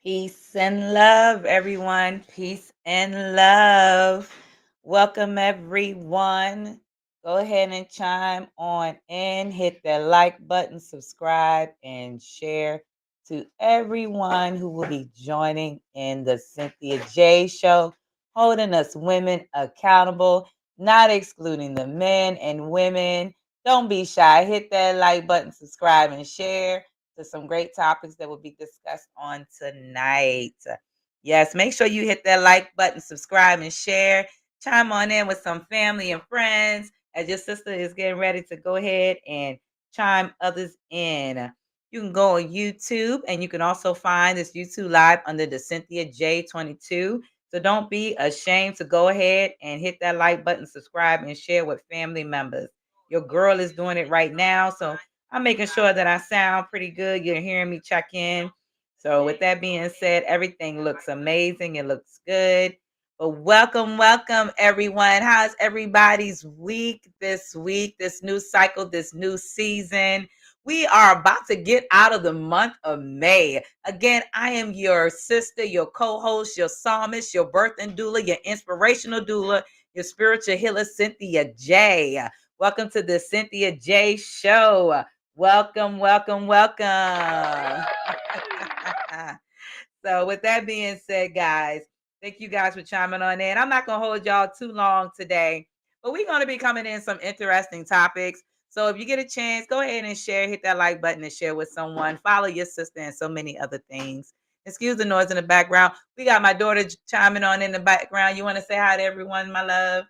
Peace and love, everyone. Peace and love. Welcome, everyone. Go ahead and chime on in, hit that like button, subscribe, and share to everyone who will be joining in the Cynthia J Show, holding us women accountable, not excluding the men and women. Don't be shy. Hit that like button, subscribe, and share to some great topics that will be discussed on tonight. Yes, make sure you hit that like button, subscribe, and share. Chime on in with some family and friends as your sister is getting ready to go ahead and chime others in. You can go on YouTube and you can also find this YouTube live under the Cynthia J22. So don't be ashamed to go ahead and hit that like button, subscribe, and share with family members. Your girl is doing it right now. So I'm making sure that I sound pretty good. You're hearing me check in. So with that being said, everything looks amazing. It looks good. But welcome, everyone. How's everybody's week, this new cycle, this new season? We are about to get out of the month of May. Again, I am your sister, your co-host, your psalmist, your birthing doula, your inspirational doula, your spiritual healer, Cynthia J. Welcome to the Cynthia J Show. Welcome. So with that being said, guys, thank you guys for chiming on in. I'm not going to hold y'all too long today, but we're going to be coming in some interesting topics. So if you get a chance, go ahead and share, hit that like button and share with someone, follow your sister and so many other things. Excuse the noise in the background. We got my daughter chiming on in the background. You want to say hi to everyone, my love?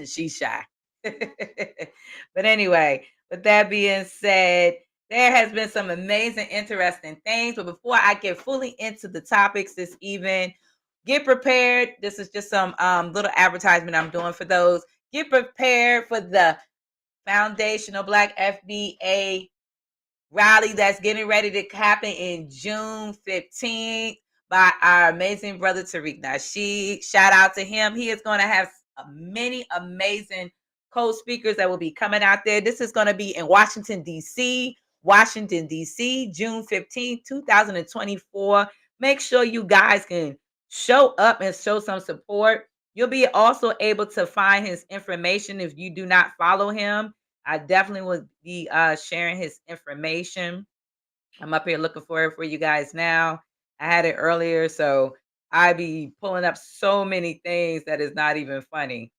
She's shy. But anyway, with that being said, there has been some amazing, interesting things. But before I get fully into the topics this evening, get prepared. This is just some little advertisement I'm doing for those. Get prepared for the Foundational Black FBA rally that's getting ready to happen in June 15th by our amazing brother Tariq Nasheed. Shout out to him. He is going to have many amazing co-speakers that will be coming out there. This is going to be in Washington, D.C., June 15th, 2024. Make sure you guys can show up and show some support. You'll be also able to find his information if you do not follow him. I definitely will be sharing his information. I'm up here looking for it for you guys now. I had it earlier, so I be pulling up so many things that is not even funny.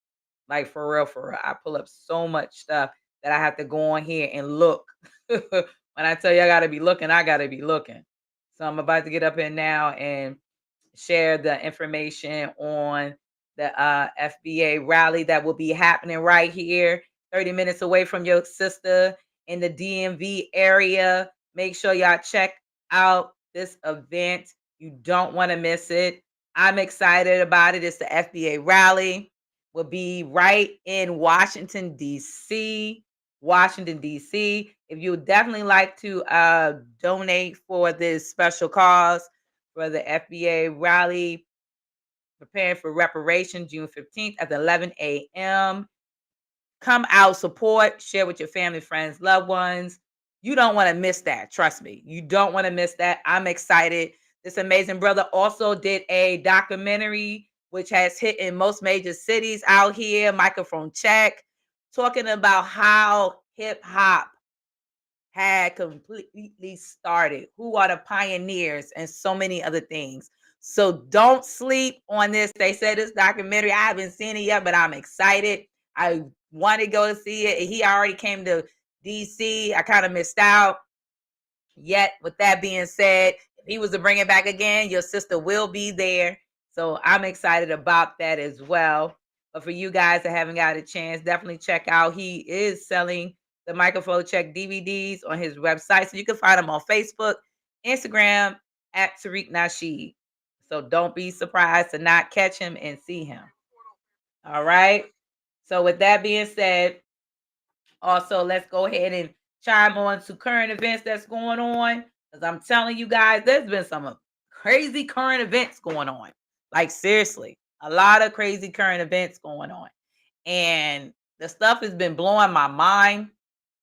Like for real, for real. I pull up so much stuff that I have to go on here and look. When I tell you I gotta be looking, I gotta be looking. So I'm about to get up in now and share the information on the FBA rally that will be happening right here, 30 minutes away from your sister in the DMV area. Make sure y'all check out this event. You don't want to miss it. I'm excited about it. It's the FBA rally. Will be right in Washington, D.C. Washington, D.C. If you would definitely like to donate for this special cause, for the FBA rally, preparing for reparation June 15th at 11 a.m. Come out, support, share with your family, friends, loved ones. You don't want to miss that. Trust me. You don't want to miss that. I'm excited. This amazing brother also did a documentary which has hit in most major cities out here, Microphone Check, talking about how hip hop had completely started, who are the pioneers, and so many other things. So don't sleep on this. They said this documentary, I haven't seen it yet, but I'm excited. I want to go see it. He already came to DC. I kind of missed out. Yet, with that being said, if he was to bring it back again, your sister will be there. So I'm excited about that as well. But for you guys that haven't got a chance, definitely check out. He is selling the Microphone Check DVDs on his website. So you can find him on Facebook, Instagram at Tariq Nasheed. So don't be surprised to not catch him and see him. All right. So with that being said, also let's go ahead and chime on to current events that's going on. Because I'm telling you guys, there's been some crazy current events going on. Like seriously, a lot of crazy current events going on. And the stuff has been blowing my mind.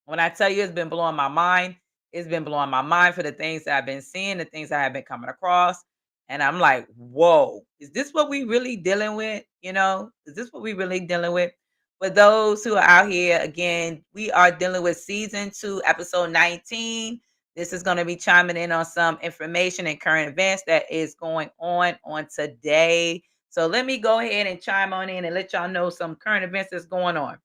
When I tell you it's been blowing my mind, It's been blowing my mind for the things that I've been seeing, the things that I've been coming across. And I'm like, whoa, is this what we really dealing with? Is this what we really dealing with? For those who are out here, again, we are dealing with season 2, episode 19. This is going to be chiming in on some information and current events that is going on today. So let me go ahead and chime on in and let y'all know some current events that's going on.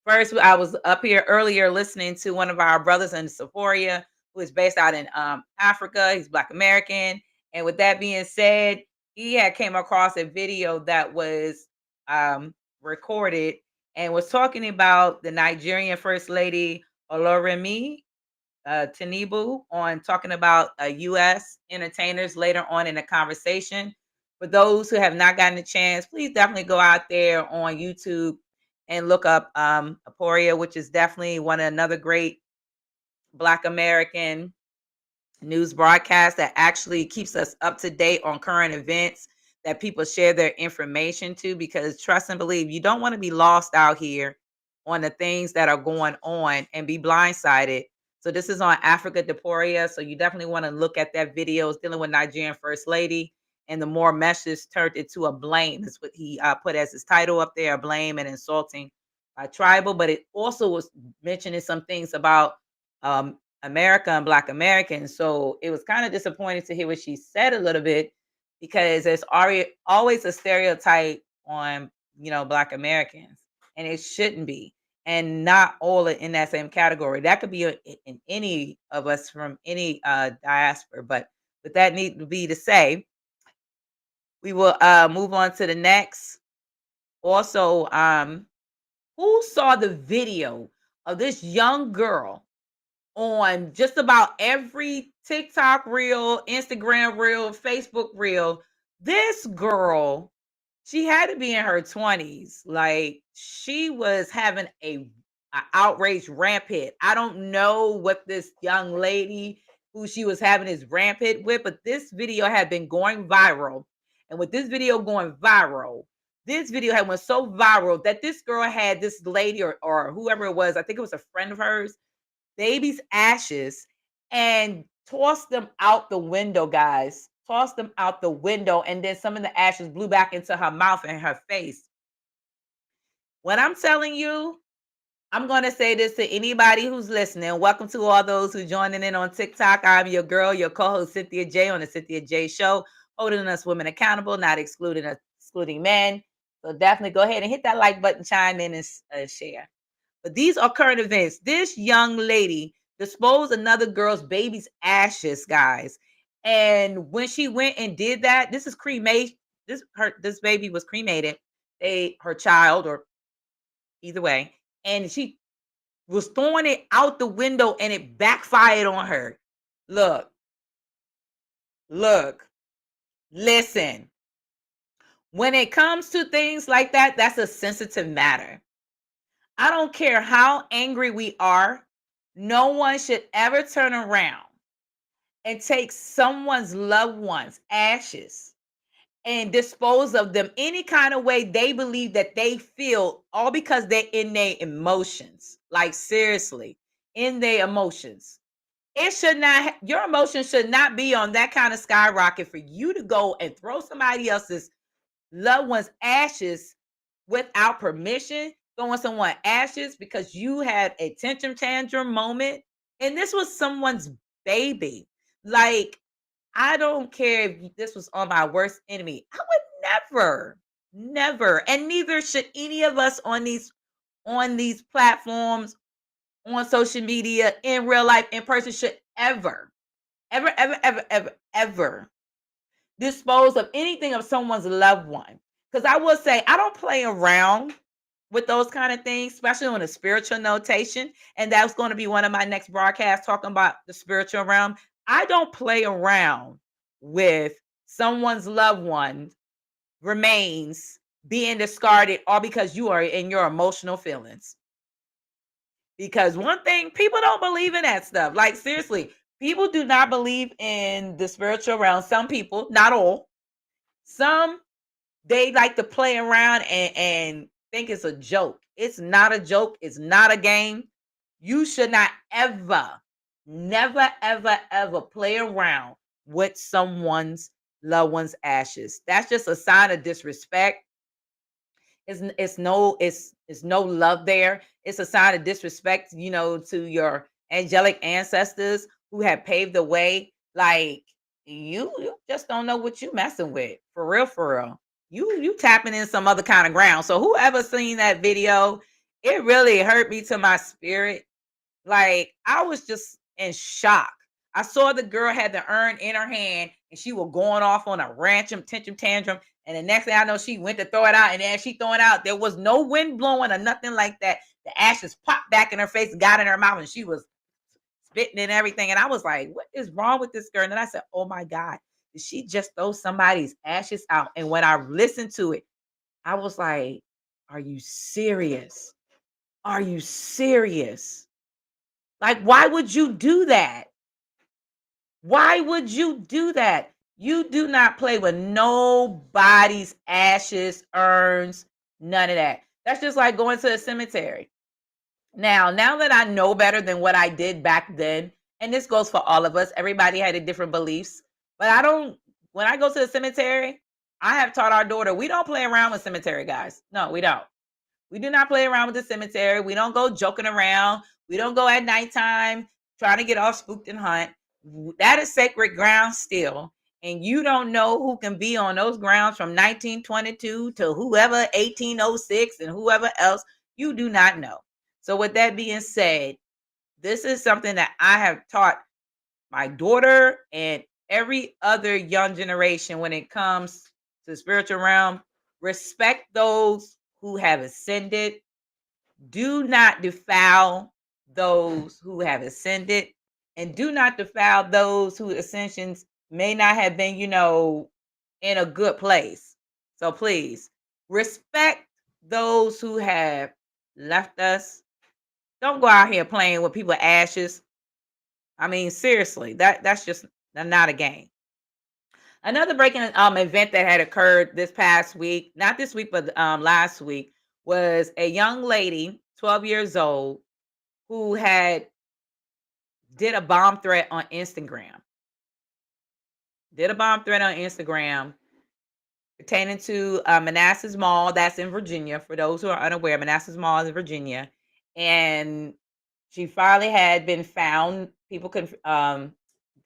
First, I was up here earlier listening to one of our brothers in Sephora, who is based out in Africa. He's Black American. And with that being said, he had came across a video that was recorded and was talking about the Nigerian First Lady Oloremi Tinubu on talking about U.S. entertainers later on in the conversation. For those who have not gotten a chance, please definitely go out there on YouTube and look up Aporia, which is definitely another great Black American news broadcast that actually keeps us up to date on current events that people share their information to, because trust and believe, you don't want to be lost out here on the things that are going on and be blindsided. So this is on Africa Deporia. So you definitely want to look at that video. It's dealing with Nigerian First Lady, and the more message turned it to a blame. That's what he put as his title up there, blame and insulting tribal. But it also was mentioning some things about America and Black Americans. So it was kind of disappointing to hear what she said a little bit, because there's always a stereotype on, Black Americans, and it shouldn't be. And not all in that same category. That could be in any of us from any diaspora. But with that need to be to say, we will move on to the next. Also, who saw the video of this young girl on just about every TikTok reel, Instagram reel, Facebook reel? This girl, she had to be in her 20s. Like, she was having a outrage rampant. I don't know what this young lady who she was having this rampant with, but this video had been going viral. And with this video going viral, this video had went so viral that this girl had this lady or whoever it was, I think it was a friend of hers, baby's ashes, and tossed them out the window, guys. Tossed them out the window, and then some of the ashes blew back into her mouth and her face. When I'm telling you, I'm going to say this to anybody who's listening. Welcome to all those who joining in on TikTok. I'm your girl, your co-host Cynthia J on the Cynthia J Show, holding us women accountable, not excluding men. So definitely go ahead and hit that like button, chime in, and share. But these are current events. This young lady disposed another girl's baby's ashes, guys. And when she went and did that, this is cremation. This baby was cremated. Her child, or either way, and she was throwing it out the window, and it backfired on her. Look, listen. When it comes to things like that, that's a sensitive matter. I don't care how angry we are. No one should ever turn around and take someone's loved one's ashes and dispose of them any kind of way they believe that they feel, all because they're in their emotions. Like, seriously, in their emotions. It should not, your emotions should not be on that kind of skyrocket for you to go and throw somebody else's loved one's ashes without permission, throwing someone ashes because you had a tantrum moment. And this was someone's baby. Like, I don't care if this was on my worst enemy. I would never, and neither should any of us on these platforms, on social media, in real life, in person, should ever dispose of anything of someone's loved one. Because I will say, I don't play around with those kind of things, especially on a spiritual notation. And that's going to be one of my next broadcasts, talking about the spiritual realm. I don't play around with someone's loved one remains being discarded, all because you are in your emotional feelings. Because one thing, people don't believe in that stuff. Like, seriously, people do not believe in the spiritual realm. Some people, not all. Some, they like to play around and think it's a joke. It's not a joke. It's not a game. You should not ever, Never, ever, ever play around with someone's loved one's ashes. That's just a sign of disrespect. It's no love there. It's a sign of disrespect, to your angelic ancestors who have paved the way. Like you just don't know what you messing with. For real, for real. You tapping in some other kind of ground. So whoever seen that video, it really hurt me to my spirit. Like, I was just in shock. I saw the girl had the urn in her hand and she was going off on a tantrum. And the next thing I know, she went to throw it out. And as she throwing it out, there was no wind blowing or nothing like that. The ashes popped back in her face, got in her mouth, and she was spitting and everything. And I was like, what is wrong with this girl? And then I said, oh my God, did she just throw somebody's ashes out? And when I listened to it, I was like, are you serious? Are you serious? Like, why would you do that? Why would you do that? You do not play with nobody's ashes, urns, none of that. That's just like going to a cemetery. Now that I know better than what I did back then, and this goes for all of us, everybody had a different beliefs. But when I go to the cemetery, I have taught our daughter, we don't play around with cemetery guys. No, we don't. We do not play around with the cemetery. We don't go joking around. We don't go at nighttime trying to get all spooked and hunt. That is sacred ground still. And you don't know who can be on those grounds from 1922 to whoever 1806 and whoever else. You do not know. So with that being said, this is something that I have taught my daughter and every other young generation when it comes to the spiritual realm. Respect those who have ascended. Do not defile those who have ascended, and do not defile those whose ascensions may not have been, in a good place. So please respect those who have left us. Don't go out here playing with people's ashes. I mean, seriously, that's just not a game. Another breaking event that had occurred this past week, not this week, but last week, was a young lady, 12 years old, who had did a bomb threat on Instagram. Did a bomb threat on Instagram pertaining to Manassas Mall. That's in Virginia. For those who are unaware, Manassas Mall is in Virginia, and she finally had been found. People couldn't.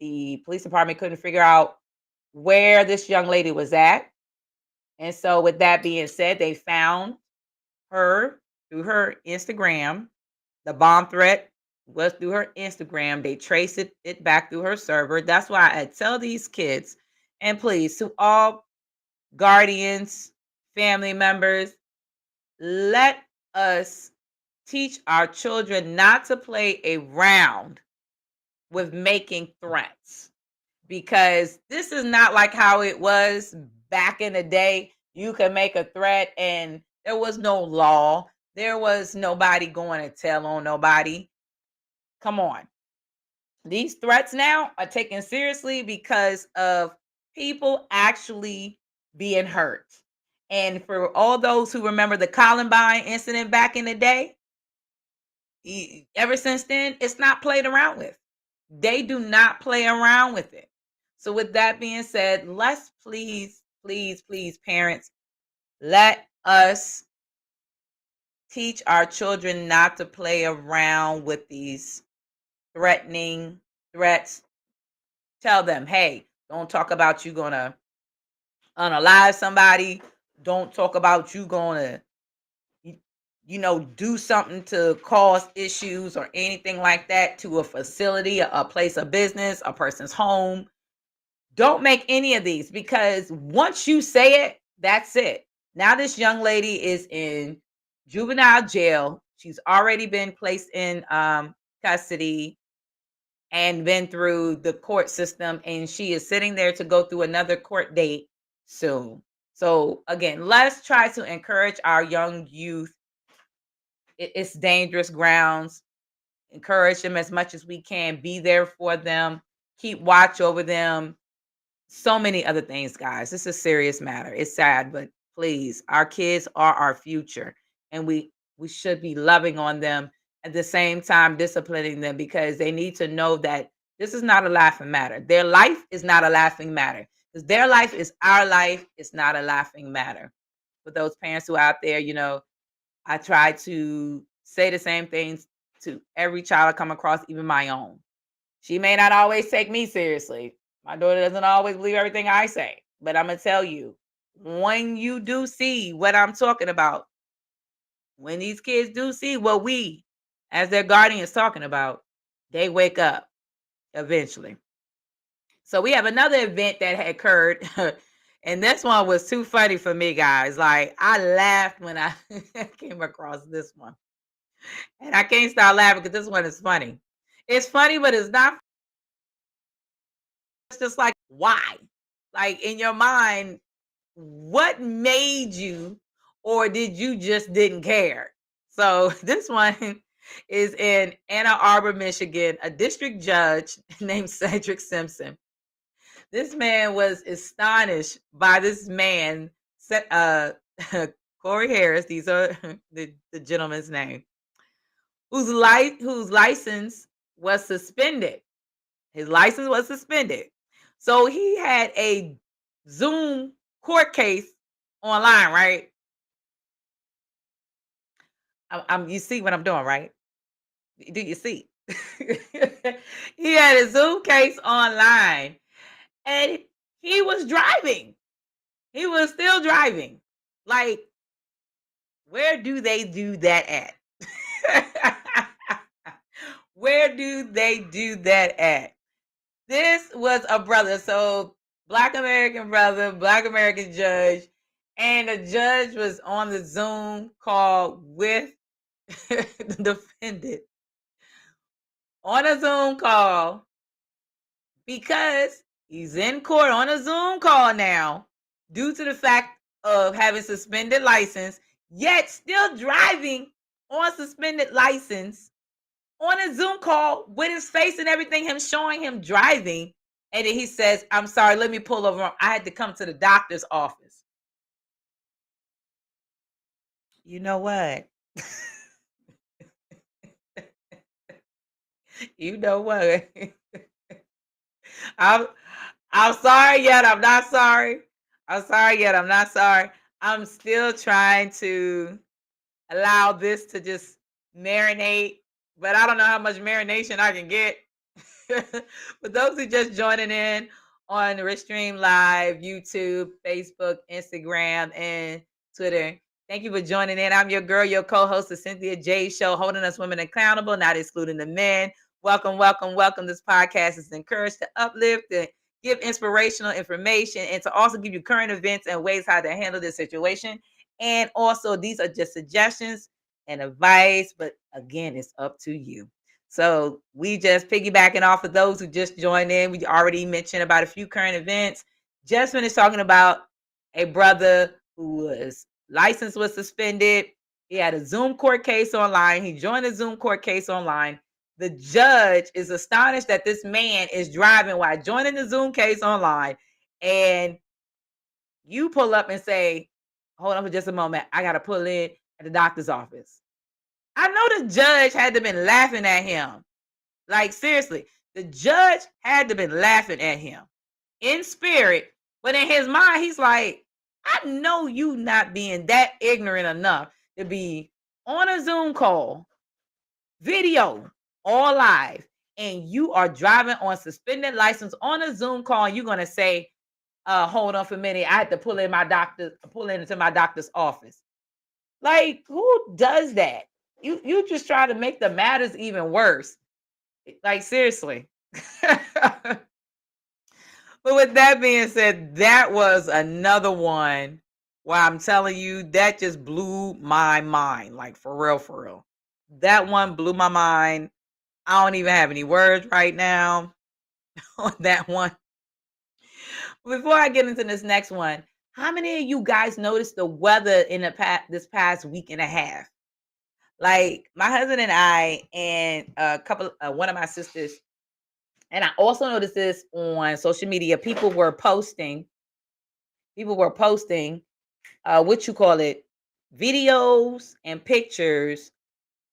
The police department couldn't figure out where this young lady was at. And so, with that being said, they found her through her Instagram. The bomb threat was through her Instagram. They traced it back through her server. That's why I tell these kids, and please, to all guardians, family members, let us teach our children not to play around with making threats, because this is not like how it was back in the day. You could make a threat and there was no law. There was nobody going to tell on nobody. Come on. These threats now are taken seriously because of people actually being hurt. And for all those who remember the Columbine incident back in the day, ever since then, it's not played around with. They do not play around with it. So with that being said, let's please, please, please, parents, let us teach our children not to play around with these threatening threats. Tell them, hey, don't talk about you gonna unalive somebody. Don't talk about you gonna, do something to cause issues or anything like that to a facility, a place of business, a person's home. Don't make any of these, because once you say it, that's it. Now this young lady is in juvenile jail. She's already been placed in custody and been through the court system, and she is sitting there to go through another court date soon. So again, let's try to encourage our young youth. It's dangerous grounds. Encourage them as much as we can. Be there for them. Keep watch over them. So many other things, guys. This is a serious matter. It's sad, but please, our kids are our future, and we should be loving on them at the same time disciplining them, because they need to know that this is not a laughing matter. Their life is not a laughing matter, because their life is our life. It's not a laughing matter. For those parents who are out there, I try to say the same things to every child I come across, even my own. She may not always take me seriously. My daughter doesn't always believe everything I say, but I'm going to tell you, when you do see what I'm talking about, when these kids do see what we, as their guardian, is talking about, they wake up eventually. So we have another event that had occurred, and this one was too funny for me, guys. Like, I laughed when I came across this one, and I can't stop laughing because this one is funny. It's funny, but it's not. It's just like, why? Like, in your mind, what made you, or did you just didn't care? So this one is in Ann Arbor, Michigan. A district judge named Cedric Simpson. This man was astonished by this man, Corey Harris. These are the gentleman's name, whose license was suspended. His license was suspended. So he had a Zoom court case online, right? You see what I'm doing, right? Do you see? He had a Zoom case online, and he was driving. He was still driving. Like, where do they do that at? Where do they do that at? This was a brother. So, Black American brother, Black American judge, and the judge was on the Zoom call with the defendant, on a Zoom call, because he's in court on a Zoom call now due to the fact of having suspended license, yet still driving on suspended license on a Zoom call with his face and everything, him showing him driving. And then he says, "I'm sorry, let me pull over. I had to come to the doctor's office." You know what? You know what? I'm I'm sorry yet. I'm not sorry. I'm sorry yet. I'm not sorry. I'm still trying to allow this to just marinate, but I don't know how much marination I can get. For those who just joining in on Restream Live, YouTube, Facebook, Instagram, and Twitter, thank you for joining in. I'm your girl, your co-host, the Cynthia J Show, holding us women accountable, not excluding the men. Welcome, welcome, welcome. This podcast is encouraged to uplift and give inspirational information, and to also give you current events and ways how to handle this situation. And also, these are just suggestions and advice, but again, it's up to you. So we just piggybacking off of those who just joined in. We already mentioned about a few current events. Just finished talking about a brother who was license was suspended. He had a Zoom court case online. He joined a Zoom court case online. The judge is astonished that this man is driving while joining the Zoom case online. And you pull up and say, "Hold on for just a moment. I got to pull in at the doctor's office." I know the judge had to been laughing at him. Like, seriously, the judge had to been laughing at him in spirit, but in his mind, he's like, "I know you not being that ignorant enough to be on a Zoom call, video, all live, and you are driving on suspended license on a Zoom call, and you're gonna say, hold on for a minute, I had to pull into my doctor's office." Like, who does that? You just try to make the matters even worse. Like, seriously. But with that being said, that was another one where I'm telling you that just blew my mind. Like, for real, for real. That one blew my mind. I don't even have any words right now on that one. Before I get into this next one, how many of you guys noticed the weather in this past week and a half? Like, my husband and I and one of my sisters, and I also noticed this on social media. People were posting, what you call it, videos and pictures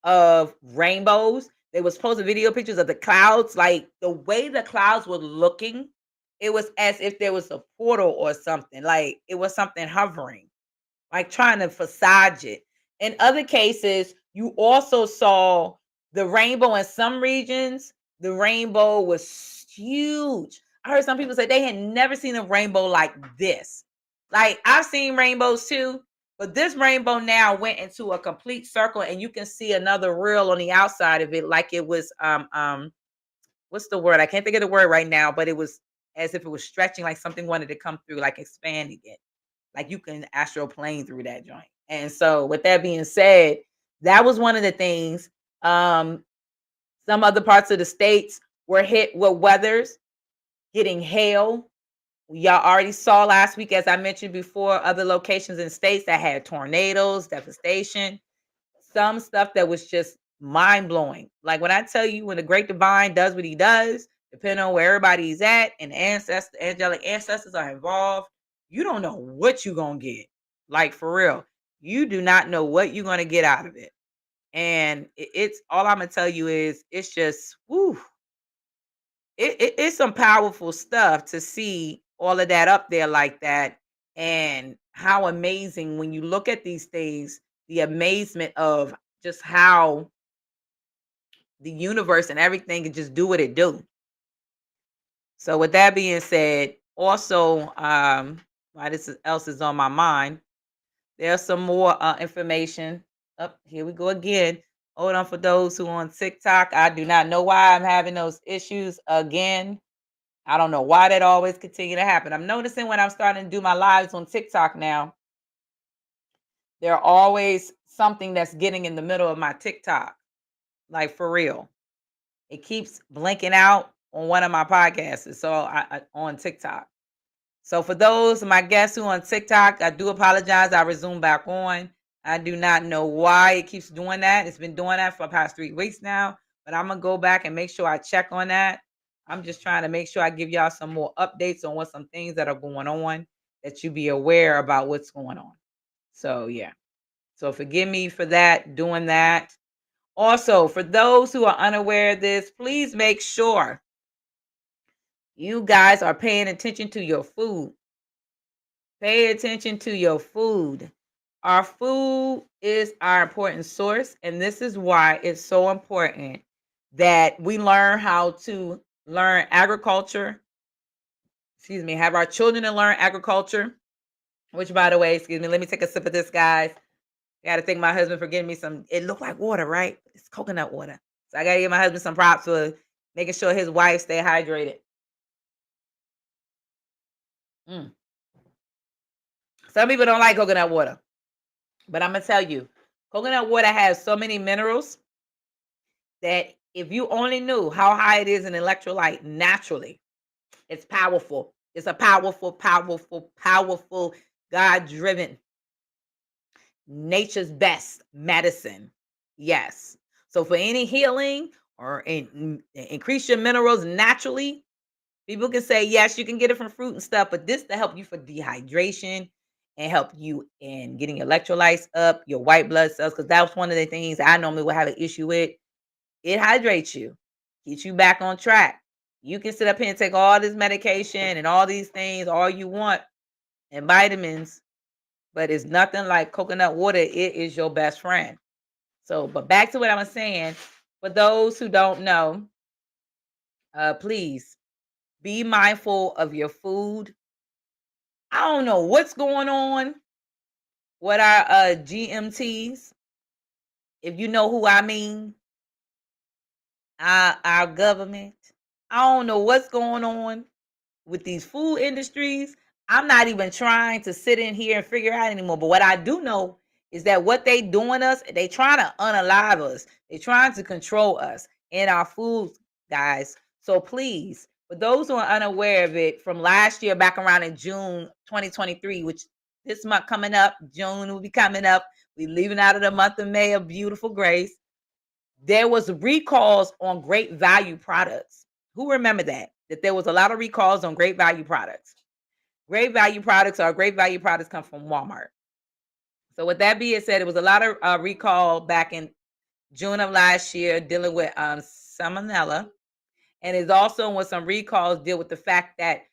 of rainbows. They was posting video pictures of the clouds. Like the way the clouds were looking, it was as if there was a portal or something. Like it was something hovering, like trying to facade it. In other cases, you also saw the rainbow in some regions. The rainbow was huge. I heard some people say they had never seen a rainbow like this. Like I've seen rainbows too, but this rainbow now went into a complete circle, and you can see another reel on the outside of it, like it was what's the word? I can't think of the word right now, but it was as if it was stretching, like something wanted to come through, like expanding it. Like you can astral plane through that joint. And so with that being said, that was one of the things. Some other parts of the states were hit with weathers, getting hail. Y'all already saw last week, as I mentioned before, other locations in states that had tornadoes, devastation, some stuff that was just mind blowing. Like when I tell you, when the great divine does what he does, depending on where everybody's at and the angelic ancestors are involved, you don't know what you're gonna get. Like for real, you do not know what you're gonna get out of it. And it's all I'm gonna tell you is it's just woo. It's some powerful stuff to see all of that up there like that, and how amazing when you look at these things, the amazement of just how the universe and everything can just do what it do. So with that being said, also why this else is on my mind, there's some more information. Up here we go again. Hold on, for those who on TikTok, I do not know why I'm having those issues again. I don't know why that always continue to happen. I'm noticing when I'm starting to do my lives on TikTok now, there always something that's getting in the middle of my TikTok. Like for real. It keeps blinking out on one of my podcasts. So I on TikTok. So for those of my guests who on TikTok, I do apologize. I resume back on. I do not know why it keeps doing that. It's been doing that for the past 3 weeks now, but I'm gonna go back and make sure I check on that. I'm just trying to make sure I give y'all some more updates on what some things that are going on, that you be aware about what's going on. So yeah. So forgive me for that, doing that. Also, for those who are unaware of this, please make sure you guys are paying attention to your food. Pay attention to your food. Our food is our important source, and this is why it's so important that we learn how to learn agriculture. Excuse me, have our children to learn agriculture, which, by the way, excuse me, let me take a sip of this, guys. I got to thank my husband for getting me some. It looked like water, right? It's coconut water. So I got to give my husband some props for making sure his wife stay hydrated. Mm. Some people don't like coconut water, but I'm going to tell you, coconut water has so many minerals that if you only knew how high it is in electrolyte naturally, it's powerful. It's a powerful, powerful, powerful, God-driven, nature's best medicine. Yes. So for any healing or increase your minerals naturally, people can say, yes, you can get it from fruit and stuff, but this to help you for dehydration and help you in getting your electrolytes up, your white blood cells, because that's one of the things I normally would have an issue with. It hydrates you, keeps you back on track. You can sit up here and take all this medication and all these things, all you want, and vitamins, but it's nothing like coconut water. It is your best friend. So, but back to what I was saying, for those who don't know, please be mindful of your food. I don't know what's going on with our GMTs. If you know who I mean, our government. I don't know what's going on with these food industries. I'm not even trying to sit in here and figure out anymore. But what I do know is that what they doing us, they trying to unalive us. They trying to control us in our food, guys. So please, for those who are unaware of it, from last year back around in June 2023, which this month coming up, June will be coming up. We leaving out of the month of May of beautiful grace. There was recalls on great value products. Who remember that? That there was a lot of recalls on great value products. Great value products come from Walmart. So with that being said, it was a lot of recall back in June of last year, dealing with salmonella, and it's also when some recalls deal with the fact that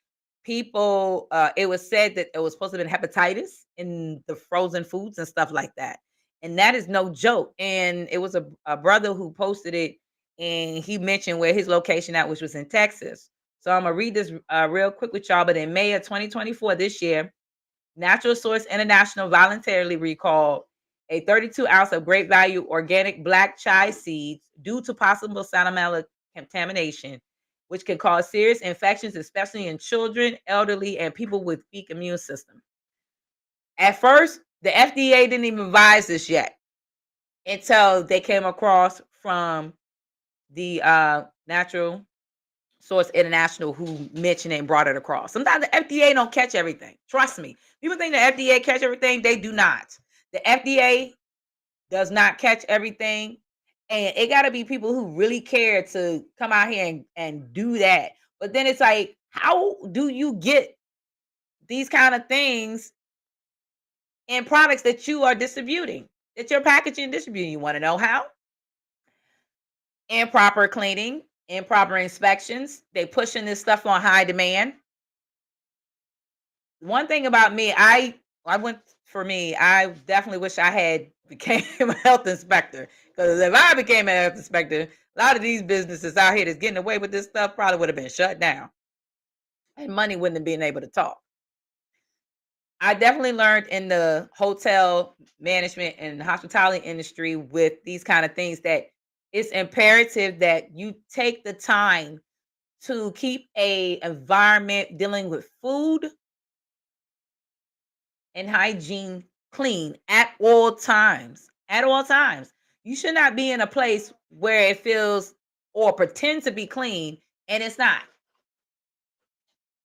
people, it was said that it was supposed to have been hepatitis in the frozen foods and stuff like that, and that is no joke. And it was a brother who posted it, and he mentioned where his location at, which was in Texas. So I'm gonna read this real quick with y'all. But in May of 2024, this year, Natural Source International voluntarily recalled a 32 ounce of great value organic black chai seeds due to possible salmonella contamination, which can cause serious infections, especially in children, elderly, and people with weak immune system. At first, the FDA didn't even advise this yet until they came across from the Natural Source International, who mentioned it and brought it across. Sometimes the FDA don't catch everything. Trust me. People think the FDA catch everything. They do not. The FDA does not catch everything. And it got to be people who really care to come out here and do that. But then it's like, how do you get these kind of things in products that you are distributing, that you're packaging and distributing? You want to know how? Improper cleaning, improper inspections. They pushing this stuff on high demand. One thing about me, I went for me, I definitely wish I had became a health inspector. Because if I became a health inspector, a lot of these businesses out here that's getting away with this stuff probably would have been shut down. And money wouldn't have been able to talk. I definitely learned in the hotel management and hospitality industry with these kind of things that it's imperative that you take the time to keep a environment dealing with food and hygiene clean at all times. At all times. You should not be in a place where it feels or pretend to be clean and it's not.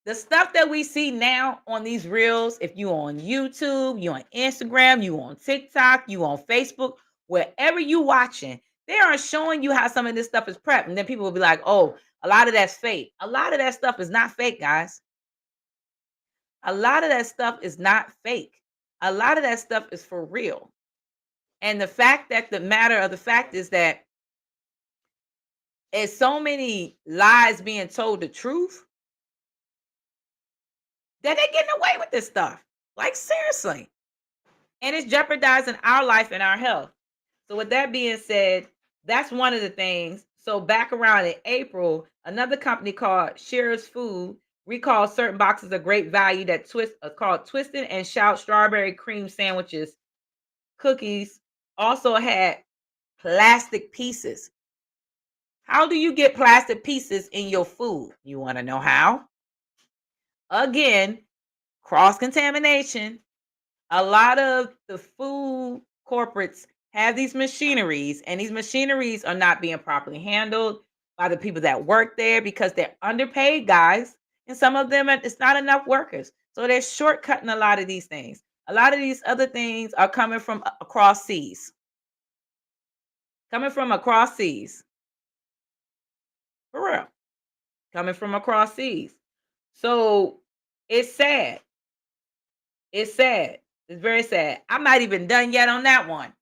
The stuff that we see now on these reels, if you on YouTube, you on Instagram, you on TikTok, you on Facebook, wherever you watching, they are showing you how some of this stuff is prepped. And then people will be like, oh, a lot of that's fake. A lot of that stuff is not fake, guys. A lot of that stuff is not fake. A lot of that stuff is for real. And the fact that the matter of the fact is that it's so many lies being told the truth that they're getting away with this stuff. Like, seriously. And it's jeopardizing our life and our health. So, with that being said, that's one of the things. So, back around in April, another company called Shearer's Food recalled certain boxes of great value that called Twisted and Shout strawberry cream sandwiches, cookies, also had plastic pieces. How do you get plastic pieces in your food? You want to know how? Again, cross contamination. A lot of the food corporates have these machineries, and these machineries are not being properly handled by the people that work there because they're underpaid guys, and some of them it's not enough workers. So they're shortcutting a lot of these things. A lot of these other things are coming from across seas. Coming from across seas. For real. Coming from across seas. So it's sad. It's sad. It's very sad. I'm not even done yet on that one.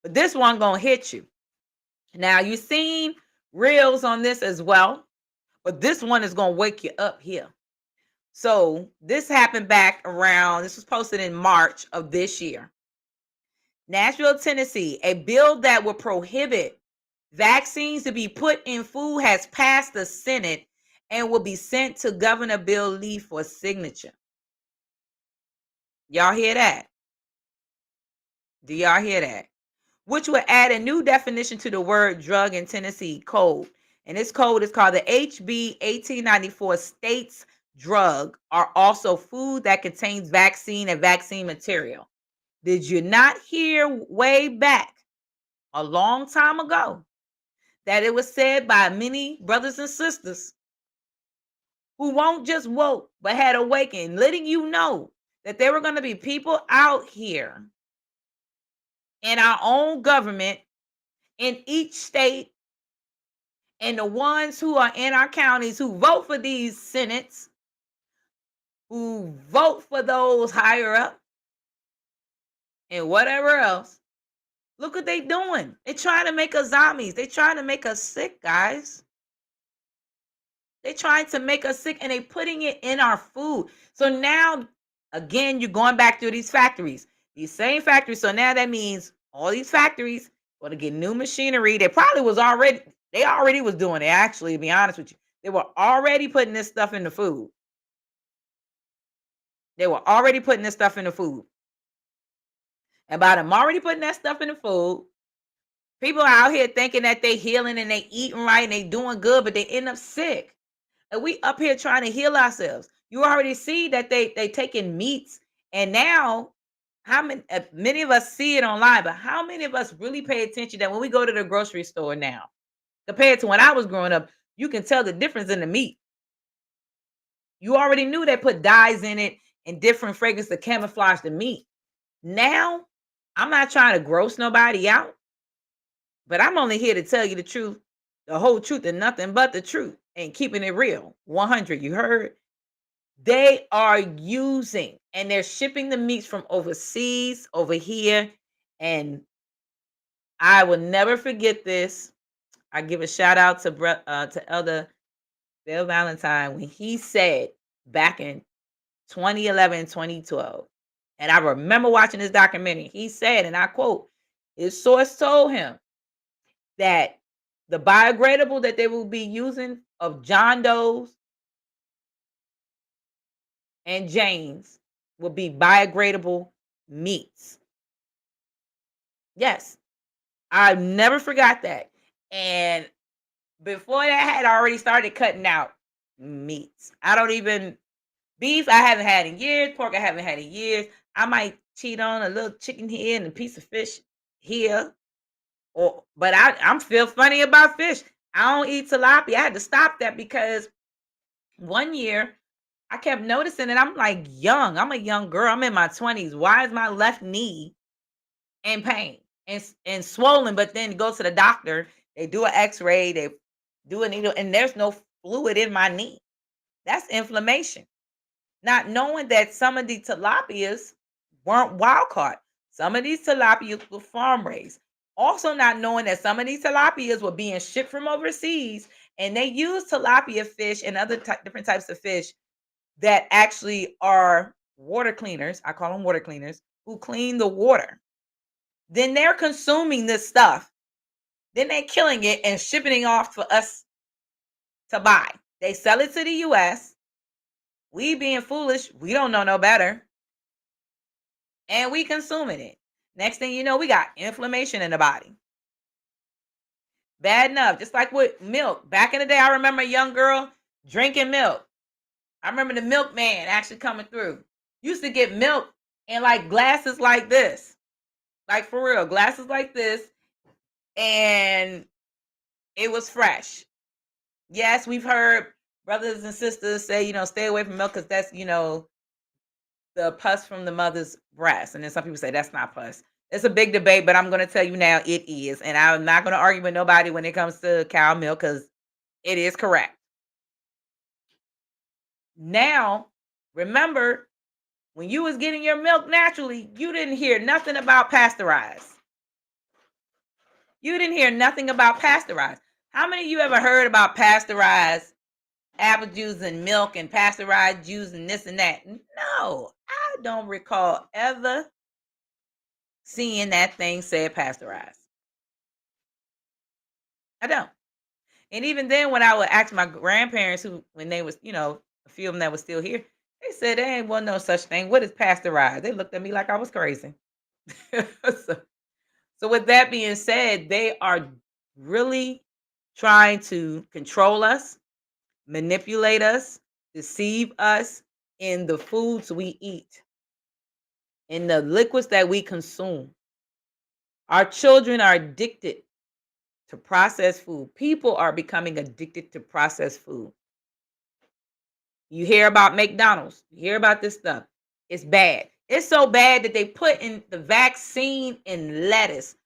But this one gonna hit you. Now you've seen reels on this as well, but this one is gonna wake you up here. So this happened back around, this was posted in March of this year. Nashville, Tennessee, a bill that would prohibit vaccines to be put in food has passed the Senate and will be sent to Governor Bill Lee for signature. Y'all hear that? Do y'all hear that? Which would add a new definition to the word drug in Tennessee code. And this code is called the HB 1894. States drug are also food that contains vaccine and vaccine material. Did you not hear way back a long time ago that it was said by many brothers and sisters who won't just woke but had awakened, letting you know that there were going to be people out here in our own government in each state and the ones who are in our counties who vote for these senates, who vote for those higher up and whatever else, Look what they doing. They trying to make us zombies. They trying to make us sick, guys. They trying to make us sick, and they putting it in our food. So now, again, you're going back through these factories, these same factories. So now that means all these factories want to get new machinery. They already was doing it. Actually, to be honest with you, they were already putting this stuff in the food. They were already putting this stuff in the food. And by them already putting that stuff in the food, people are out here thinking that they healing and they eating right and they doing good, but they end up sick. And we up here trying to heal ourselves. You already see that they taking meats, and now how many of us see it online, but how many of us really pay attention that when we go to the grocery store now, compared to when I was growing up, you can tell the difference in the meat. You already knew they put dyes in it and different fragrance to camouflage the meat. Now, I'm not trying to gross nobody out, but I'm only here to tell you the truth, the whole truth, and nothing but the truth, and keeping it real. 100, you heard? They are using and they're shipping the meats from overseas over here. And I will never forget this. I give a shout out to Elder Bill Valentine when he said back in 2011, 2012. And I remember watching this documentary. He said, and I quote, his source told him that the biodegradable that they will be using of John Doe's and Jane's will be biodegradable meats. Yes, I never forgot that. And before that, I had already started cutting out meats. I don't even beef. I haven't had in years. Pork. I haven't had in years. I might cheat on a little chicken here and a piece of fish here. But I'm feel funny about fish. I don't eat tilapia. I had to stop that because one year I kept noticing it. I'm like young. I'm a young girl. I'm in my 20s. Why is my left knee in pain and swollen? But then go to the doctor. They do an X-ray. They do a needle, and there's no fluid in my knee. That's inflammation. Not knowing that some of the tilapias weren't wild caught. Some of these tilapias were farm raised. Also, not knowing that some of these tilapias were being shipped from overseas, and they use tilapia fish and other different types of fish that actually are water cleaners. I call them water cleaners who clean the water. Then they're consuming this stuff. Then they're killing it and shipping it off for us to buy. They sell it to the US. We being foolish, we don't know no better. And we consuming it. Next thing you know, we got inflammation in the body. Bad enough. Just like with milk. Back in the day, I remember a young girl drinking milk. I remember the milkman actually coming through. Used to get milk in like glasses like this. Like for real, glasses like this. And it was fresh. Yes, we've heard brothers and sisters say, stay away from milk because that's, the pus from the mother's breast. And then some people say that's not pus. It's a big debate, but I'm going to tell you now it is. And I'm not going to argue with nobody when it comes to cow milk because it is correct. Now, remember, when you was getting your milk naturally, you didn't hear nothing about pasteurized. You didn't hear nothing about pasteurized. How many of you ever heard about pasteurized apple juice and milk and pasteurized juice and this and that? No, I don't recall ever seeing that thing said pasteurized. I don't. And even then, when I would ask my grandparents, who, when they was, a few of them that was still here, they said there ain't no such thing. What is pasteurized? They looked at me like I was crazy. so with that being said, they are really trying to control us, manipulate us, deceive us in the foods we eat, in the liquids that we consume. Our children are addicted to processed food. People are becoming addicted to processed food. You hear about McDonald's, you hear about this stuff. It's bad. It's so bad that they put in the vaccine in lettuce.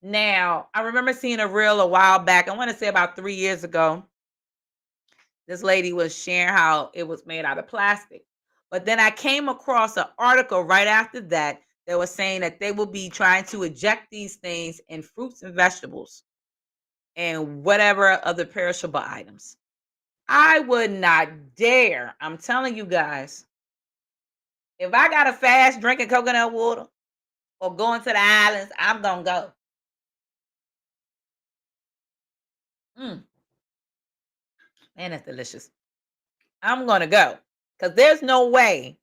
Now, I remember seeing a reel a while back. I want to say about 3 years ago. This lady was sharing how it was made out of plastic. But then I came across an article right after that They were saying that they will be trying to eject these things in fruits and vegetables and whatever other perishable items. I would not dare. I'm telling you guys, if I got to fast drinking coconut water or going to the islands, I'm going to go. Mm, man, that's delicious. I'm going to go because there's no way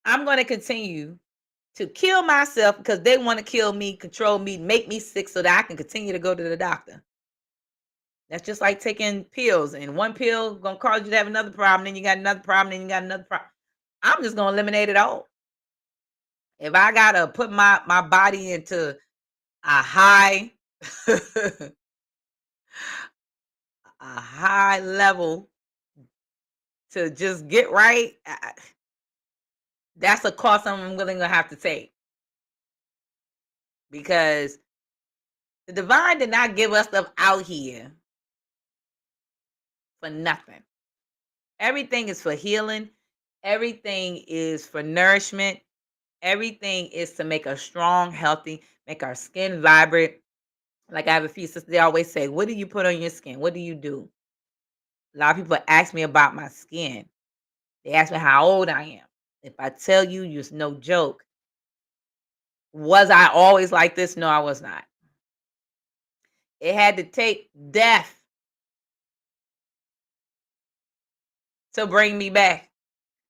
I'm going to continue to kill myself because they want to kill me, control me, make me sick so that I can continue to go to the doctor. That's just like taking pills, and one pill gonna cause you to have another problem, then you got another problem, then you got another problem. I'm just gonna eliminate it all. If I gotta put my body into a high a high level to just get right, that's a cost I'm willing to have to take, because the divine did not give us stuff out here for nothing. Everything is for healing. Everything is for nourishment. Everything is to make us strong, healthy, make our skin vibrant. Like I have a few sisters, they always say, "What do you put on your skin? What do you do?" A lot of people ask me about my skin. They ask me how old I am. If I tell you, it's no joke. Was I always like this? No, I was not. It had to take death to bring me back,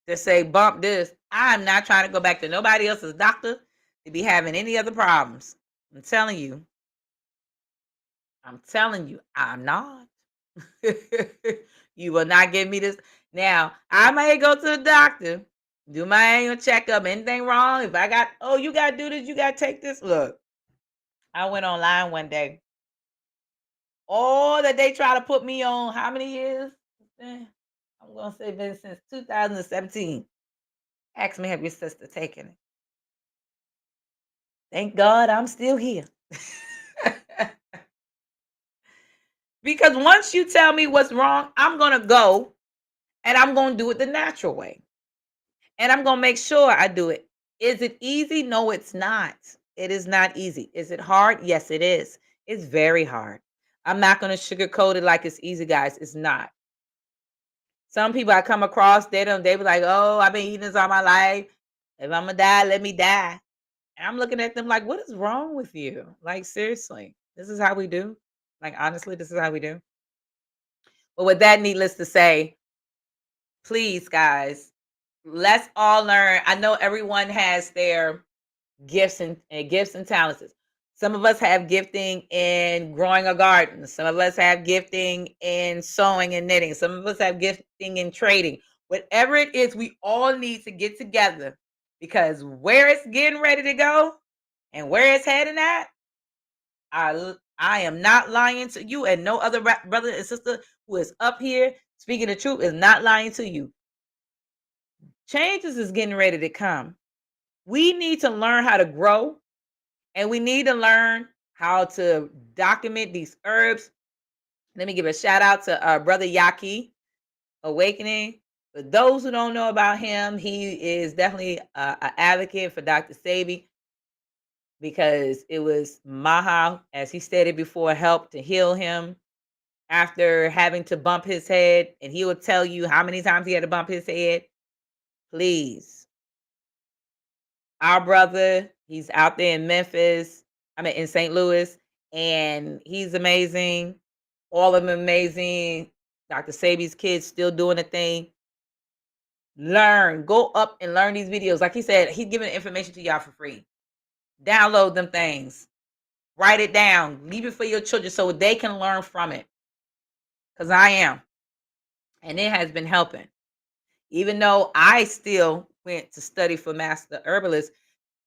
to say, bump this. I'm not trying to go back to nobody else's doctor to be having any other problems. I'm telling you. I'm not. You will not give me this. Now, I may go to the doctor, do my annual checkup. Anything wrong? If I got, oh, you got to do this, you got to take this. Look, I went online one day. All that they try to put me on, how many years? I'm going to say been since 2017. Ask me, have your sister taken it? Thank God I'm still here. Because once you tell me what's wrong, I'm going to go and I'm going to do it the natural way. And I'm going to make sure I do it. Is it easy? No, it's not. It is not easy. Is it hard? Yes, it is. It's very hard. I'm not going to sugarcoat it like it's easy, guys. It's not. Some people I come across, they be like, oh, I've been eating this all my life. If I'm going to die, let me die. And I'm looking at them like, what is wrong with you? Like, seriously, this is how we do. Like, honestly, this is how we do. But with that, needless to say, please, guys, let's all learn. I know everyone has their gifts and talents. Some of us have gifting in growing a garden. Some of us have gifting in sewing and knitting. Some of us have gifting in trading. Whatever it is, we all need to get together, because where it's getting ready to go and where it's heading at, I am not lying to you, and no other brother and sister who is up here speaking the truth is not lying to you. Changes is getting ready to come. We need to learn how to grow, and we need to learn how to document these herbs. Let me give a shout out to our brother Yaki Awakening. For those who don't know about him, he is definitely an advocate for Dr. Sabi, because it was Maha, as he stated before, helped to heal him after having to bump his head. And he will tell you how many times he had to bump his head. Please. Our brother, he's out there in Memphis. In St. Louis, and he's amazing. All of them amazing. Dr. Sabi's kids still doing a thing. Learn. Go up and learn these videos. Like he said, he's giving information to y'all for free. Download them things. Write it down. Leave it for your children so they can learn from it. Because I am. And it has been helping. Even though I still went to study for master herbalist,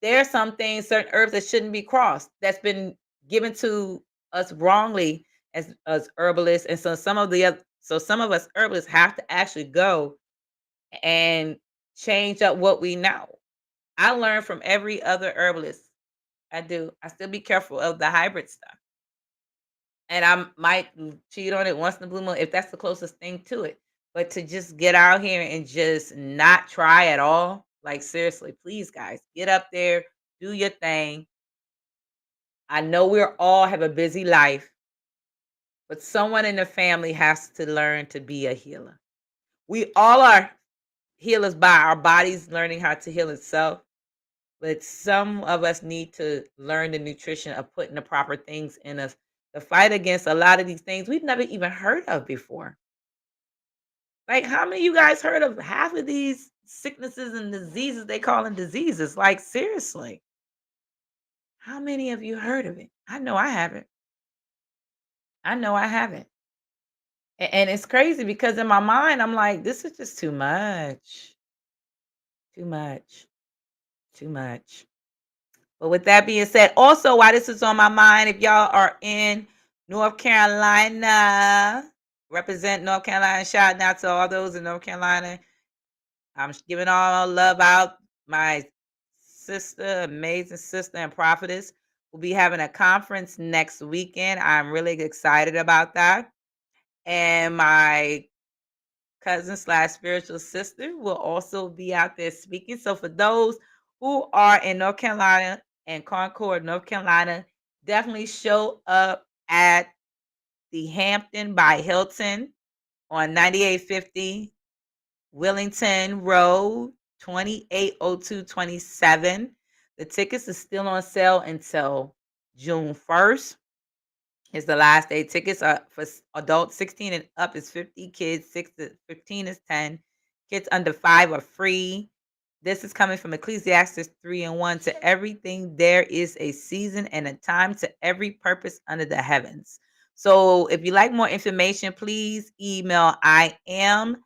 there are some things, certain herbs that shouldn't be crossed, that's been given to us wrongly as herbalists. And so some of us herbalists have to actually go and change up what we know. I learn from every other herbalist. I do. I still be careful of the hybrid stuff. And I might cheat on it once in a blue moon if that's the closest thing to it. But to just get out here and just not try at all, like seriously, please, guys, get up there, Do your thing. I know we all have a busy life, but someone in the family has to learn to be a healer. We all are healers by our bodies learning how to heal itself, but some of us need to learn the nutrition of putting the proper things in us to fight against a lot of these things we've never even heard of before. Like, how many of you guys heard of half of these sicknesses and diseases they call them diseases? Like, seriously, how many of you heard of it? I know I haven't. I know I haven't. And it's crazy because in my mind, I'm like, this is just too much. Too much. Too much. But with that being said, also why this is on my mind, if y'all are in North Carolina, represent North Carolina, shout out to all those in North Carolina. I'm giving all love out. My sister, amazing sister and prophetess, will be having a conference next weekend. I'm really excited about that. And my cousin slash spiritual sister will also be out there speaking. So for those who are in North Carolina and Concord, North Carolina, definitely show up at the Hampton by Hilton on 9850 Wellington Road, 280227. The tickets are still on sale until June 1st. It's the last day. Tickets are for adults 16 and up is 50, kids 6 to 15 is 10. Kids under 5 are free. This is coming from Ecclesiastes 3 and 1. To everything there is a season and a time to every purpose under the heavens. So if you like more information, please email I am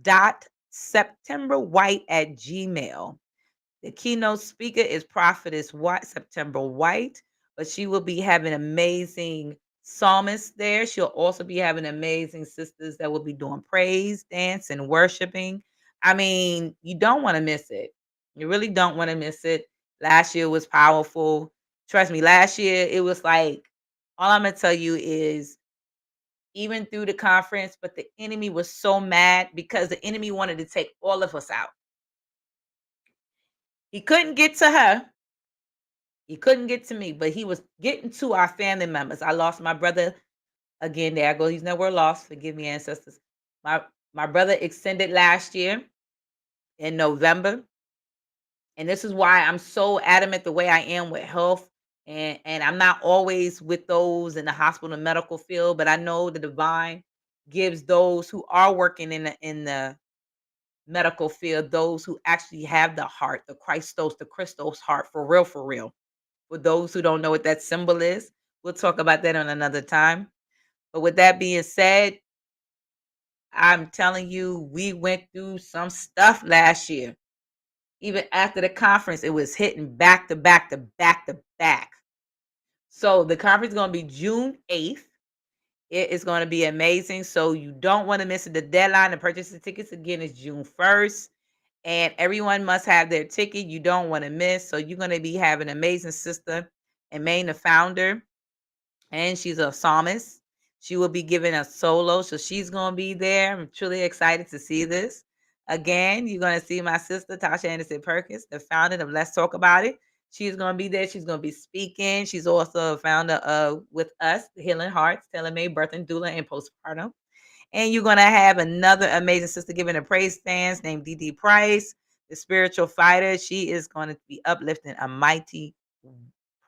dot September White at Gmail. The keynote speaker is Prophetess White, September White, but she will be having amazing psalmists there. She'll also be having amazing sisters that will be doing praise, dance, and worshiping. I mean, you don't want to miss it. You really don't want to miss it. Last year was powerful. Trust me, last year it was like, all I'm going to tell you is, even through the conference, but the enemy was so mad because the enemy wanted to take all of us out. He couldn't get to her. He couldn't get to me, but he was getting to our family members. I lost my brother again. There I go. He's nowhere lost. Forgive me, ancestors. My brother extended last year in November. And this is why I'm so adamant the way I am with health. And I'm not always with those in the hospital and medical field, but I know the divine gives those who are working in the medical field, those who actually have the heart, the Christos heart, for real, for real. For those who don't know what that symbol is, we'll talk about that on another time. But with that being said, I'm telling you, we went through some stuff last year. Even after the conference, it was hitting back to back to back to back. So the conference is going to be June 8th. It is going to be amazing. So you don't want to miss it. The deadline to purchase the tickets again is June 1st. And everyone must have their ticket. You don't want to miss. So you're going to be having an amazing sister and Maine, the founder, and she's a psalmist. She will be giving a solo, so she's going to be there. I'm truly excited to see this. Again, you're going to see my sister, Tasha Anderson Perkins, the founder of Let's Talk About It. She's going to be there. She's going to be speaking. She's also a founder of With Us, the Healing Hearts, Tailor-Made Birth and Doula and Postpartum. And you're going to have another amazing sister giving a praise dance named Dee Dee Price, the spiritual fighter. She is going to be uplifting a mighty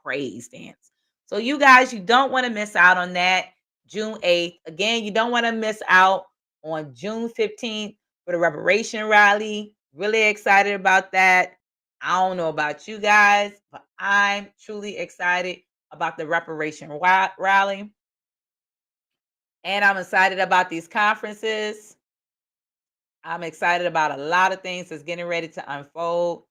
praise dance. So you guys, you don't want to miss out on that. June 8th. Again, you don't want to miss out on June 15th for the reparation rally. Really excited about that. I don't know about you guys, but I'm truly excited about the reparation rally. And I'm excited about these conferences. I'm excited about a lot of things that's getting ready to unfold.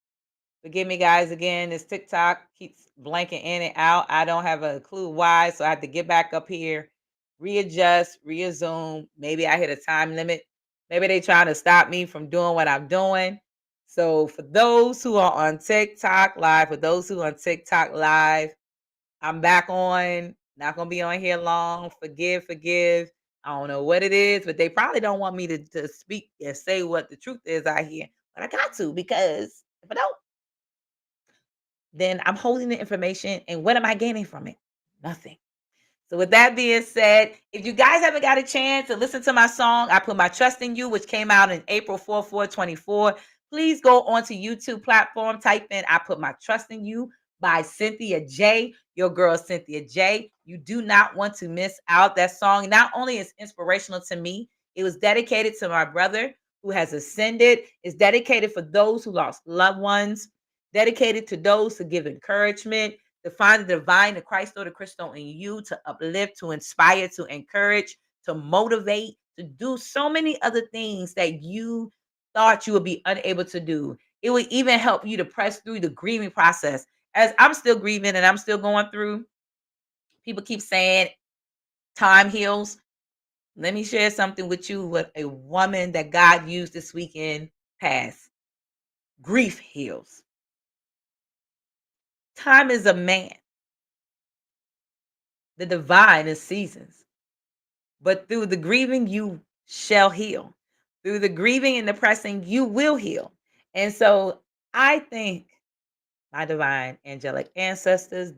Forgive me, guys. Again, this TikTok keeps blanking in and out. I don't have a clue why, so I have to get back up here, readjust, resume. Maybe I hit a time limit. Maybe they trying to stop me from doing what I'm doing. So for those who are on TikTok live, I'm back on. Not gonna be on here long. Forgive. I don't know what it is, but they probably don't want me to speak and say what the truth is out here. But I got to, because if I don't, then I'm holding the information. And what am I gaining from it? Nothing. So with that being said, if you guys haven't got a chance to listen to my song, I Put My Trust in You, which came out in April 4, 24, please go onto YouTube platform, type in I Put My Trust in You by Cynthia J, your girl Cynthia J. You do not want to miss out. That song not only is inspirational to me, it was dedicated to my brother who has ascended. It's dedicated for those who lost loved ones, dedicated to those who give encouragement, to find the divine, the Christ or the Christo in you, to uplift, to inspire, to encourage, to motivate, to do so many other things that you thought you would be unable to do. It would even help you to press through the grieving process. As I'm still grieving and I'm still going through, people keep saying time heals. Let me share something with you with a woman that God used this weekend past. Grief heals. Time is a man. The divine is seasons. But through the grieving, you shall heal. Through the grieving and the pressing, you will heal. And so I think my divine angelic ancestors,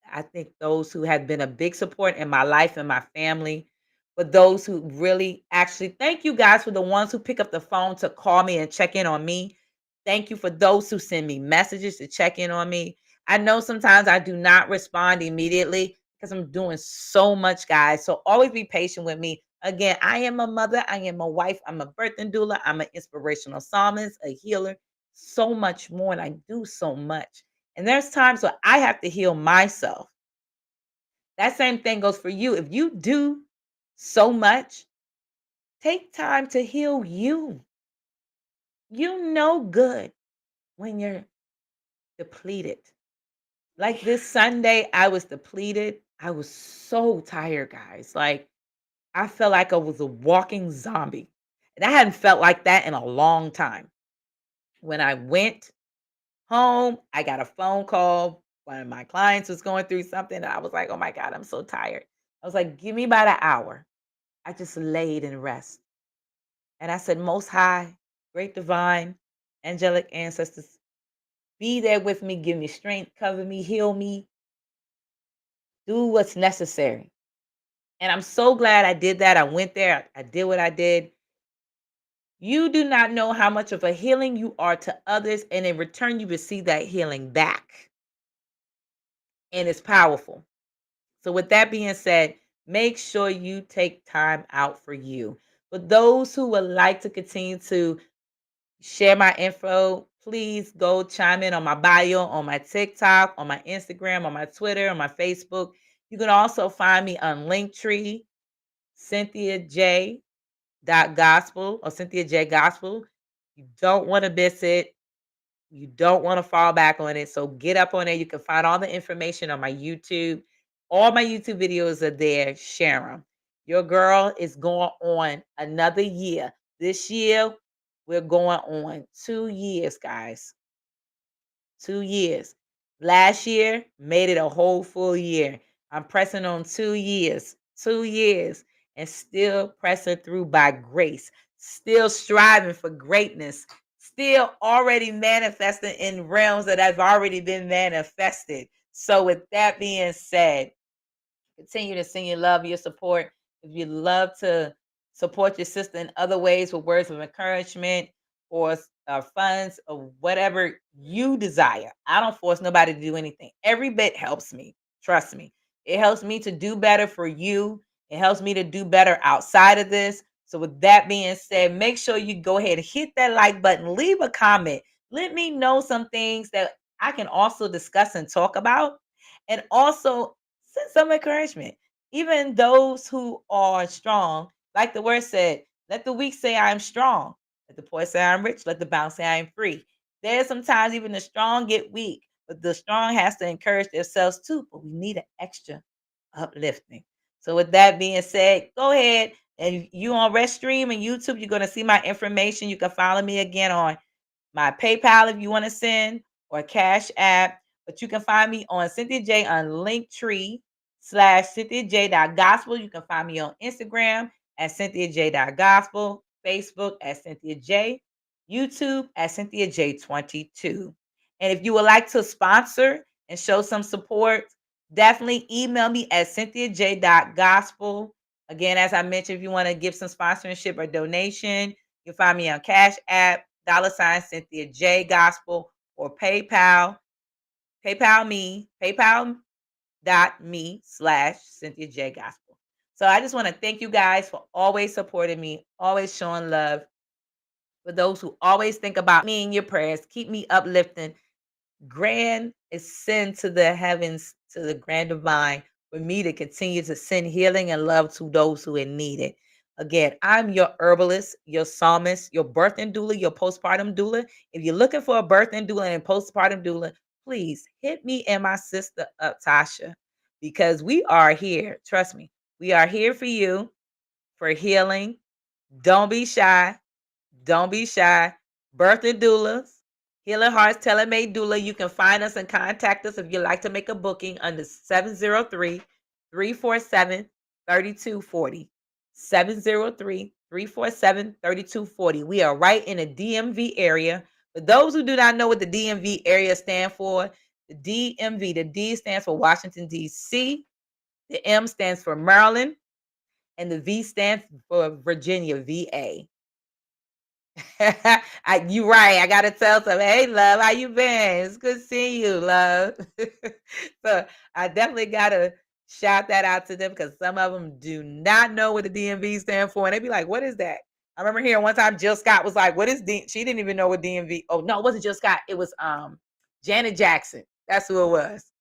I think those who have been a big support in my life and my family, but those who really actually thank you guys for the ones who pick up the phone to call me and check in on me. Thank you for those who send me messages to check in on me. I know sometimes I do not respond immediately because I'm doing so much, guys. So always be patient with me. Again, I am a mother, I am a wife, I'm a birthing doula, I'm an inspirational psalmist, a healer, so much more, and I do so much. And there's times where I have to heal myself. That same thing goes for you. If you do so much, take time to heal you. You know good when you're depleted. Like this Sunday, I was depleted. I was so tired, guys. Like I felt like I was a walking zombie. And I hadn't felt like that in a long time. When I went home, I got a phone call. One of my clients was going through something. And I was like, oh my God, I'm so tired. I was like, give me about an hour. I just laid and rest. And I said, Most High, great divine, angelic ancestors, be there with me, give me strength, cover me, heal me, do what's necessary. And I'm so glad I did that. I went there, I did what I did. You do not know how much of a healing you are to others, and in return, you receive that healing back. And it's powerful. So, with that being said, make sure you take time out for you. For those who would like to continue to share my info, please go chime in on my bio, on my TikTok, on my Instagram, on my Twitter, on my Facebook. You can also find me on Linktree, Cynthia J. Gospel or Cynthia J Gospel. You don't want to miss it. You don't want to fall back on it. So get up on there. You can find all the information on my YouTube. All my YouTube videos are there. Share them. Your girl is going on another year. This year, we're going on 2 years, guys. 2 years. Last year made it a whole full year. I'm pressing on 2 years, 2 years, and still pressing through by grace, still striving for greatness, still already manifesting in realms that have already been manifested. So, with that being said, continue to send your love, your support. If you love to support your sister in other ways with words of encouragement or funds or whatever you desire, I don't force nobody to do anything. Every bit helps me. Trust me. It helps me to do better for you. It helps me to do better outside of this. So, with that being said, make sure you go ahead and hit that like button, leave a comment. Let me know some things that I can also discuss and talk about. And also, send some encouragement. Even those who are strong, like the word said, let the weak say I am strong. Let the poor say I'm rich. Let the bound say I am free. There's sometimes even the strong get weak, but the strong has to encourage themselves too. But we need an extra uplifting. So with that being said, go ahead and if you on Restream and YouTube, you're gonna see my information. You can follow me again on my PayPal if you want to send, or Cash App. But you can find me on Cynthia J on Linktree / Cynthia J Gospel. You can find me on Instagram at Cynthia J Gospel, Facebook at Cynthia J, YouTube at Cynthia J 22. And if you would like to sponsor and show some support, definitely email me at cynthiaj.gospel. Again, as I mentioned, if you want to give some sponsorship or donation, you can find me on Cash App, $ Cynthia J Gospel, or PayPal. PayPal.me/Cynthia J Gospel. So I just want to thank you guys for always supporting me, always showing love. For those who always think about me in your prayers, keep me uplifting. Grand ascend to the heavens, to the grand divine, for me to continue to send healing and love to those who need it. Again, I'm your herbalist, your psalmist, your birth and doula, your postpartum doula. If you're looking for a birth and doula and postpartum doula, please hit me and my sister up, Tasha, because we are here. Trust me, we are here for you, for healing. Don't be shy. Don't be shy. Birth and doulas, Healing Hearts, Tailor-Made Doula. You can find us and contact us if you'd like to make a booking under 703-347-3240. 703-347-3240. We are right in the DMV area. For those who do not know what the DMV area stands for, the DMV, the D stands for Washington, D.C., the M stands for Maryland, and the V stands for Virginia, VA. You right. I gotta tell some. Hey, love, how you been? It's good seeing you, love. So I definitely gotta shout that out to them because some of them do not know what the DMV stand for, and they be like, "What is that?" I remember hearing one time Jill Scott was like, "What is D?" She didn't even know what DMV. Oh no, it wasn't Jill Scott. It was Janet Jackson. That's who it was.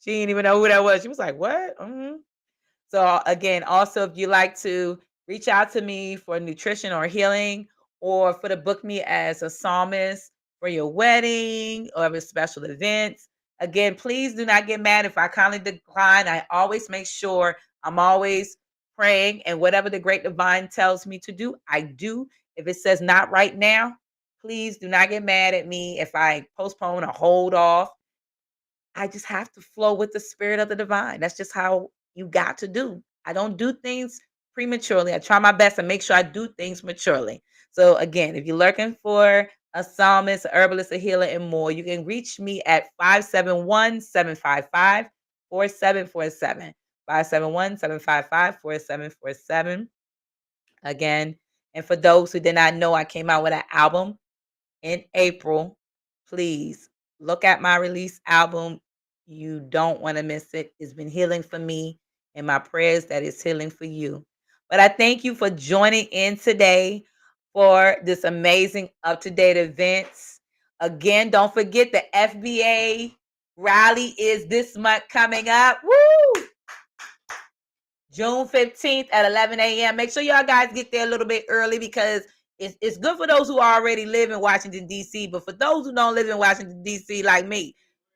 She didn't even know who that was. She was like, "What?" So again, also if you like to reach out to me for nutrition or healing, or for to book me as a psalmist for your wedding or with special events, again, please do not get mad if I kindly decline. I always make sure I'm always praying, and whatever the great divine tells me to do, I do. If it says not right now, please do not get mad at me if I postpone or hold off. I just have to flow with the spirit of the divine. That's just how you got to do. I don't do things prematurely. I try my best to make sure I do things maturely. So again, if you're looking for a psalmist, a herbalist, a healer, and more, you can reach me at 571-755-4747. 571-755-4747. Again, and for those who did not know, I came out with an album in April. Please look at my release album. You don't want to miss it. It's been healing for me, and my prayers that it's healing for you. But I thank you for joining in today for this amazing up-to-date events. Again, don't forget the FBA rally is this month coming up. Woo! June 15th at 11 a.m. Make sure y'all guys get there a little bit early because it's good for those who already live in Washington, D.C. But for those who don't live in Washington, D.C. like me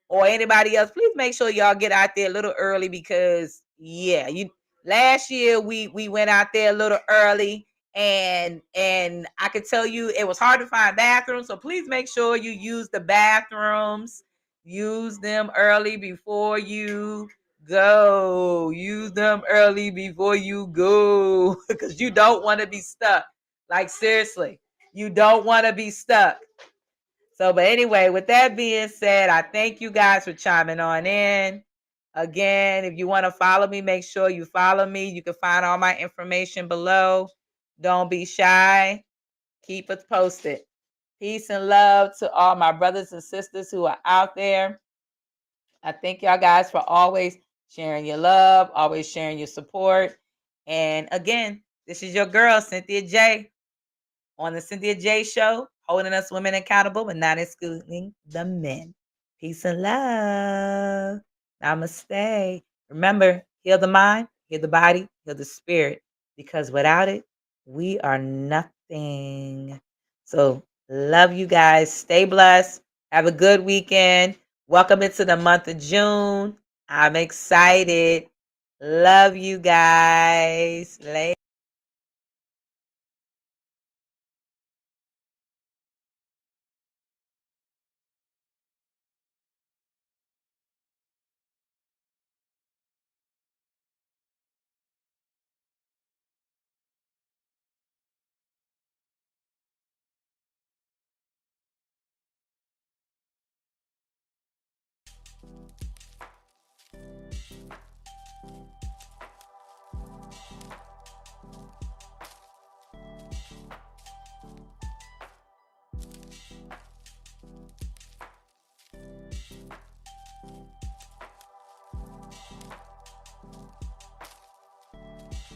or anybody else, please make sure y'all get out there a little early because, yeah, last year we went out there a little early, and I could tell you it was hard to find bathrooms. So please make sure you use the bathrooms. Use them early before you go. Use them early before you go because you don't want to be stuck. Like, seriously, you don't want to be stuck. So, but anyway, with that being said, I thank you guys for chiming on in. Again, if you want to follow me, make sure you follow me. You can find all my information below. Don't be shy. Keep us posted. Peace and love to all my brothers and sisters who are out there. I thank y'all guys for always sharing your love, always sharing your support. And again, this is your girl, Cynthia J, on the Cynthia J Show, holding us women accountable, but not excluding the men. Peace and love. Namaste. Remember, heal the mind, heal the body, heal the spirit, because without it, we are nothing. So, love you guys. Stay blessed. Have a good weekend. Welcome into the month of June. I'm excited. Love you guys. Later.